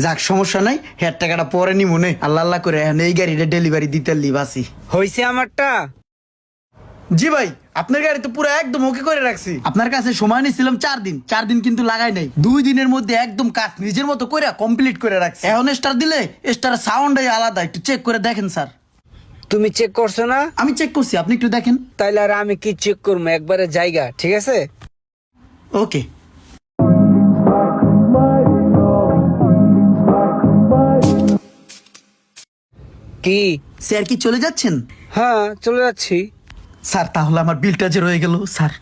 যাক সমস্যা নাই, হেয়ার টাকাটা পরে নি মনে আল্লাহ আল্লাহ করে এখন এই গাড়িটা ডেলিভারি দিতে লিবাসি। হইছে আমারটা। জি ভাই, আপনার গাড়ি তো পুরো একদম ওকে করে রাখছি। আপনার কাছে সময় নিয়েছিলাম 4 দিন, 4 দিন কিন্তু লাগাই নাই। 2 দিনের মধ্যে একদম কাজ নিজের মতো করে কমপ্লিট করে রাখছি। এখন স্টার দিলে স্টার সাউন্ডই আলাদা, একটু চেক করে দেখেন স্যার। তুমি চেক করছো না? আমি চেক করছি, আপনি একটু দেখেন। তাইলে আর আমি কি চেক করবো, একবারে জায়গা ঠিক আছে। ওকে। কি স্যার কি চলে যাচ্ছেন? হ্যাঁ চলে যাচ্ছি। স্যার তাহলে আমার বিলটা যে রয়ে গেল স্যার।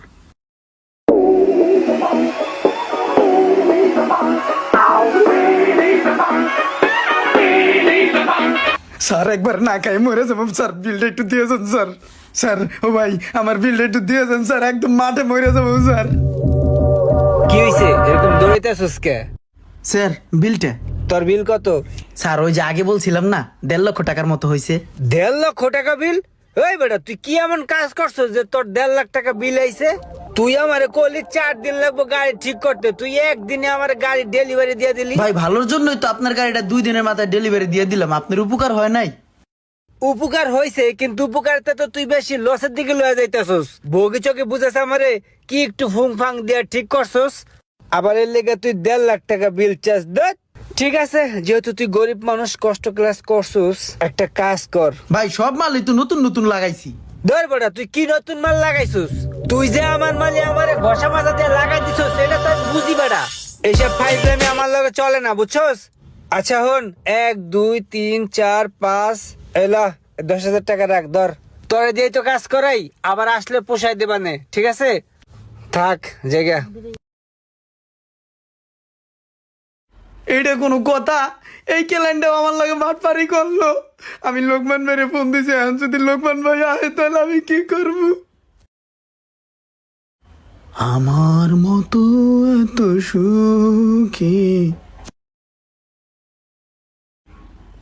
স্যার একবার না খাই মরে যাবো স্যার, বিলটা একটু দিয়েছেন স্যার। স্যার ও ভাই আমার বিলটা একটু দিয়েছেন স্যার, একদম মাঠে মরে যাবো স্যার। কি হইছে এরকম দৌড়াইতেছস কে? স্যার বিলটা। তোর বিল কত? স্যার ওই যে আগে বলছিলাম না 1.5 লক্ষ টাকার মতো হয়েছে। 1.5 লক্ষ টাকা বিল? ওই বেটা তুই কি এমন কাজ করছো যে তোর 1.5 লাখ টাকা বিল আইছে? তুই আমারে কইলি 4 দিন লাগবে গাড়ি ঠিক করতে, তুই একদিনে আমার গাড়ি ডেলিভারি দিয়ে দিলি। ভাই ভালোর জন্যই তো আপনার গাড়িটা 2 দিনের মাথায় ডেলিভারি দিয়ে দিলাম, আপনার উপকার হয় নাই? উপকার হইছে, কিন্তু উপকারতে তো তুই বেশি লসের দিকে লয়ে যাইতেছস। বগি চোখে বুঝেছ আমারে কি একটু ফুং ফাং দিয়ে ঠিক করছস, আবার এর লেগে তুই 1.5 লাখ টাকা বিল চাস। দেখ ঠিক আছে, যেহেতু তুই গরিব মানুষ কষ্ট ক্লাস করছস, একটা কাজ কর। ভাই সব মালই তো নতুন নতুন লাগাইছি। ধর বেটা তুই কি নতুন মাল লাগাইছস? তুই যে আমার মালে আমারে ঘষা মাজা দিয়ে লাগাই দিছস সেটা তো আমি বুঝি বেটা। এইসব ফাইজলামি আমার লগে চলে না বুঝছস। আচ্ছা হন, 1 2 3 4 5 এলা 10,000 টাকা রাখ, ধর। তোরে দিয়ে তো কাজ করাই, আবার আসলে পোষাই দেবানে ঠিক আছে। থাক জায়গা। এইটা কোনো কথা? এই কেলাইনটাও আমার লাগে মাঠপারি করলো। আমি লোকমান ভাইরে ফোন দিছি, এখন যদি লোকমান ভাই আয় তাহলে আমি কি করব? আমার মতো এত সুখী।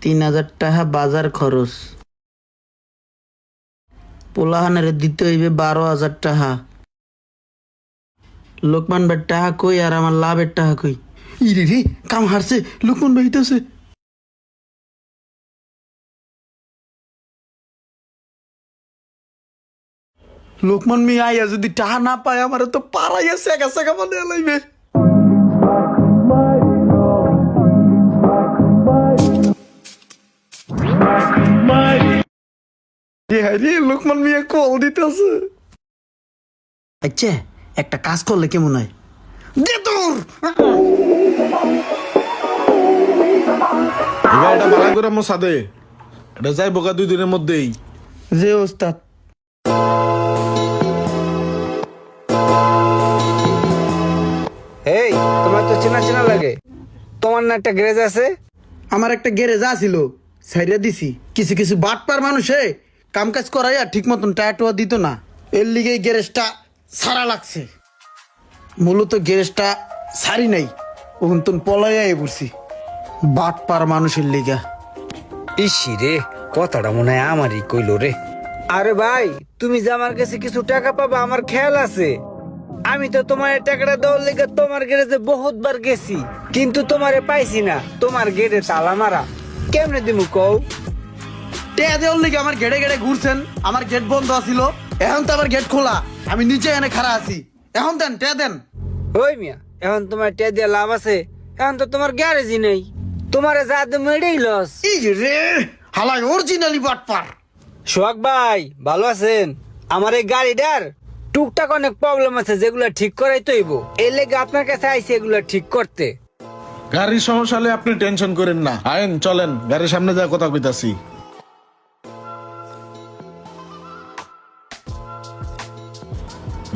3,000 টাকা বাজার খরচ, পোলাহানের দিতে হইবে 12,000 টাকা। লোকমান ভাই টাকা কই আর আমার লাভের টাকা কই? ইরে রে কাম হারছে, লোকমান ভাই হইতেছে। লোকমান মি আইয়া যদি টাকা না পায় আমার তো পাড়াইয়া সেকা সেকা মানে লাইবে। লোকমান মিয়া কল দিতেছে। আচ্ছা একটা কাজ করলে কেমন হয়? দে তোর এবার এটা বালা করে মোছা দে, এটা যাই বোকা 2 দিনের মধ্যেই। যে ওস্তাদ। এই তোমার তো চেনা চেনা লাগে, তোমার না একটা গ্যারেজ আছে? আমার একটা গ্যারেজ আছিল, সাইডে দিছি। কিছু কিছু বাটপার মানুষে কাম কাজ করাইয়া ঠিক মতন টায়াটোয়া দিত না, এর লিগে এই গ্যারেজটা সারা লাগছে। মূলত গ্যারেজটা সারি নাই, ওখান তো পলাইয়াই পড়ছি বাটপার মানুষের লিগা। ইসি রে, কথাটা মনে হয় আমারই কইলো রে। আরে ভাই তুমি যে আমার কাছে কিছু টাকা পাবা আমার খেয়াল আছে। আমি তো তোমার এই টাকাটা দেওয়ার লেগে তোমার গ্যারেজে বহুতবার গেছি, কিন্তু তোমারে পাইছি না। তোমার গেটে তালা মারা, কেমনে দিমু কও? টেয়া দেওয়ার লিগে আমার গেড়ে গেড়ে ঘুরছেন, আমার গেট বন্ধ আছিল, এখন তো আমার গেট খোলা, আমি নিচে এনে খাড়া আছি। এখন দেন টেয়া দেন। ওই মিয়া, এখন তোমার টে দিয়ে লাভ আছে? এখন তো তোমার গ্যারেজই নেই, তোমারে যা দেবো এটাই লস। এই রে হালাই অরিজিনালি বাটপার। সোহাগ ভাই ভালো আছেন? আমার এই গাড়িটার টুকটাক অনেক প্রবলেম আছে, যেগুলো ঠিক করাই তো হইব। এই লেগে আপনার কাছে আইছি এগুলো ঠিক করতে। গাড়ির সমস্যা হলে আপনি টেনশন করেন না, আয়েন চলেন গাড়ির সামনে যা কথা কইতাছি।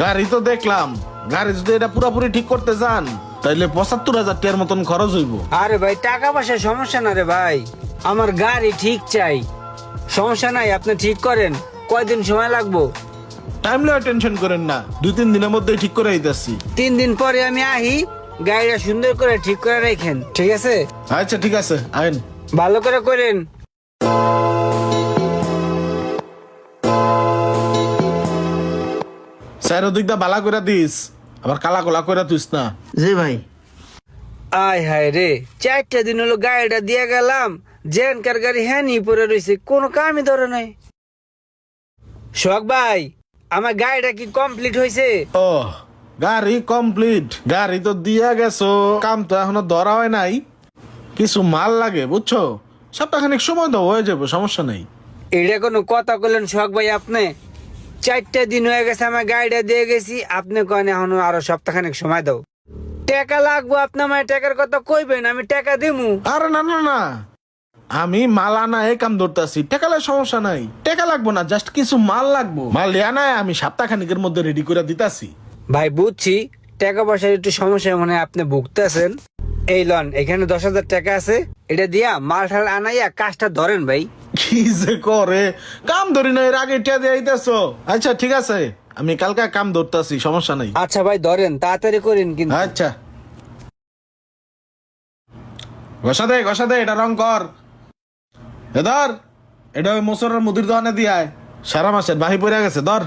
গাড়ি তো দেখলাম, গাড়ি যদি এটা পুরোপুরি ঠিক করতে চান তাইলে 75,000 টাকার মতন খরচ হইব। আরে ভাই টাকা পয়সার সমস্যা না রে ভাই, আমার গাড়ি ঠিক চাই। সমস্যা নাই, আপনি ঠিক করেন। কয়দিন সময় লাগবো? টাইম লয় টেনশন করেন না, 2-3 দিনের মধ্যেই ঠিক করে দিতেছি। 3 দিন পরে আমি আহি, গাড়িটা সুন্দর করে ঠিক করে রাখেন ঠিক আছে? আচ্ছা ঠিক আছে, আয়েন। ভালো করে করেন। চারোদিকটা বালা করে দিস, আবার কালা কলা করে তুইস না। জি ভাই। আয় হায় রে, 4টা দিন হলো গাড়িটা দিয়ে গেলাম, জেনকার গাড়ি হ্যাঁ নি পরে রয়েছে, কোনো কামই ধরে নাই। শখ ভাই, আমার গাড়িটা কি কমপ্লিট হয়েছে? ও গাড়ি কমপ্লিট, গাড়ি তো দিয়া গেছো, কাম তো এখনো ধরা হয় নাই, কিছু মাল লাগে বুঝছো, সপ্তাহখানিক সময় দাও, হয়ে যাবে, সমস্যা নেই। এটা কোনো কথা বললেন শখ ভাই আপনি? 4টা দিন হয়ে গেছে আমার গাড়িটা দিয়ে গেছি, আপনি কেন এখনো আরো সপ্তাহখানেক সময় দাও? টাকা লাগবো, আপনি আমার টাকার কথা কইবেন, আমি টাকা দিমু। আরে না না না, আমি মাল আনা এই কাম ধরতেছি, টেকালে সমস্যা নাই, টাকা লাগবো না, জাস্ট কিছু মাল লাগবো, মাল আনায় আমি সপ্তাহখানিকের মধ্যে রেডি করে দিতাছি। ভাই বুঝছি, টাকা পয়সার একটু সমস্যা মনে হয় আপনি ভুগতেছেন। এই লন, এখানে 10,000 টাকা আছে, এটা দিয়া মাল ঠাল আনাইয়া কাজটা ধরেন ভাই। কি যে করে, কাম ধরি না, এর আগে টিয়া দিয়ে আইতাছো। আচ্ছা ঠিক আছে, আমি কালকে কাম ধরতাছি, সমস্যা নাই। আচ্ছা ভাই ধরেন, তাড়াতাড়ি করেন কিন্তু। আচ্ছা ঘষা দে এটা রং কর, এ ধর, এটা ওই মোসরের মুদির দোকানে দিয়ায়, সারা মাসের বাহি পড়ে গেছে, ধর।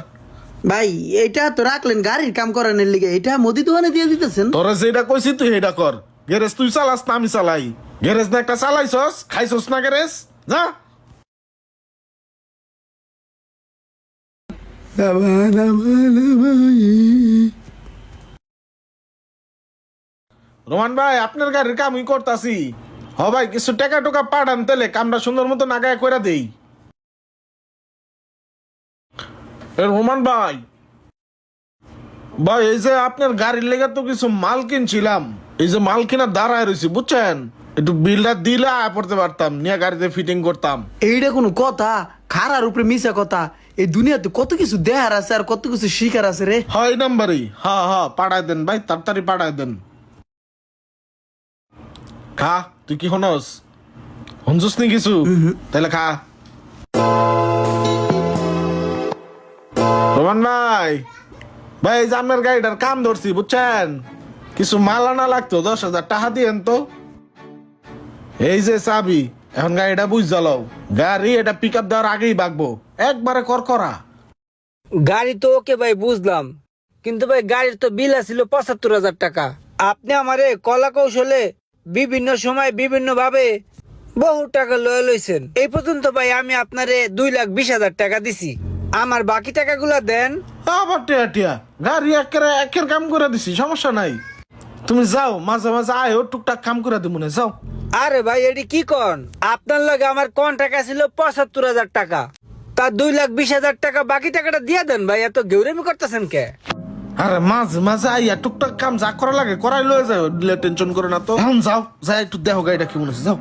ভাই এটা তো রাখলেন গাড়ির কাম করানোর লিগে, এটা মুদি দোকানে দিয়ে দিতেছেন। তোরা যেটা কইছি তুই এটা কর, গ্যারেজ তুই চালাস না আমি চালাই, গ্যারেজ না একটা চালাইছস, খাইছস না গ্যারেজ, যা। রোমান ভাই, আপনার গাড়ির কাম আমি করতাছি। হ ভাই, কিছু টাকা টুকা পাঠান, তাহলে কামটা সুন্দর মতো নাগায় করে দেই। রোমান ভাই, ভাই এই যে আপনার গাড়ির লেগে তো কিছু মাল কিনছিলাম, এই যে মাল কিনা দাঁড়ায় রয়েছি বুঝছেন, একটু বিলটা দিলে আয় পড়তে পারতাম, নিয়ে গাড়িতে ফিটিং করতাম। এইটা কোনো কথা? খারার উপরে মিশা কথা। এই দুনিয়াতে কত কিছু দেখার আছে আর কত কিছু শিখার আছে রে। হয় নাম্বারই, হ্যাঁ পাঠায় দেন ভাই, তাড়াতাড়ি পাঠায় দেন। খা, তুই কি হনস, হনসুস নি কিছু? তাহলে খা। রোমান ভাই, ভাই এই যে আপনার গাড়িটার কাম ধরছি বুঝছেন, কিছু মাল আনা লাগতো, 10,000 টাকা দিয়েন তো। এই যে চাবি, এখন গাড়িটা বুঝ জ্বালাও, গাড়ি এটা পিক আপ দেওয়ার আগেই বাগবো, একবারে করা। গাড়ি তো ওকে ভাই বুঝলাম, কিন্তু ভাই গাড়ির তো বিল আছিল 75,000 টাকা। আপনি আমারে কলা কৌশলে বিভিন্ন সময় বিভিন্ন ভাবে বহু টাকা লয়ে লইছেন। এই পর্যন্ত ভাই আমি আপনারে 2,20,000 টাকা দিছি, আমার বাকি টাকাগুলা দেন। আবার টিয়া গাড়ি একের কাম করে দিছি, সমস্যা নাই, তুমি যাও, মাঝে মাঝে আয়ো, টুকটাক কাম করে দিব না, যাও। আরে ভাই এটি কি কন, আপনার লগে আমার কন্ট্রাক্ট ছিল 75,000 টাকা, তার 2,20,000 টাকা বাকি টাকাটা দিয়ে দেন ভাই, এত গেউরেমি করতেছেন কে? আরে মাঝে মাঝে আইয়া টুকটাক কাম যা করা লাগে করাই লয়ে যাও, টেনশন করে না তো। এখন যাও, যাই একটু দেখো গাড়িটা কেমন আছে, যাও।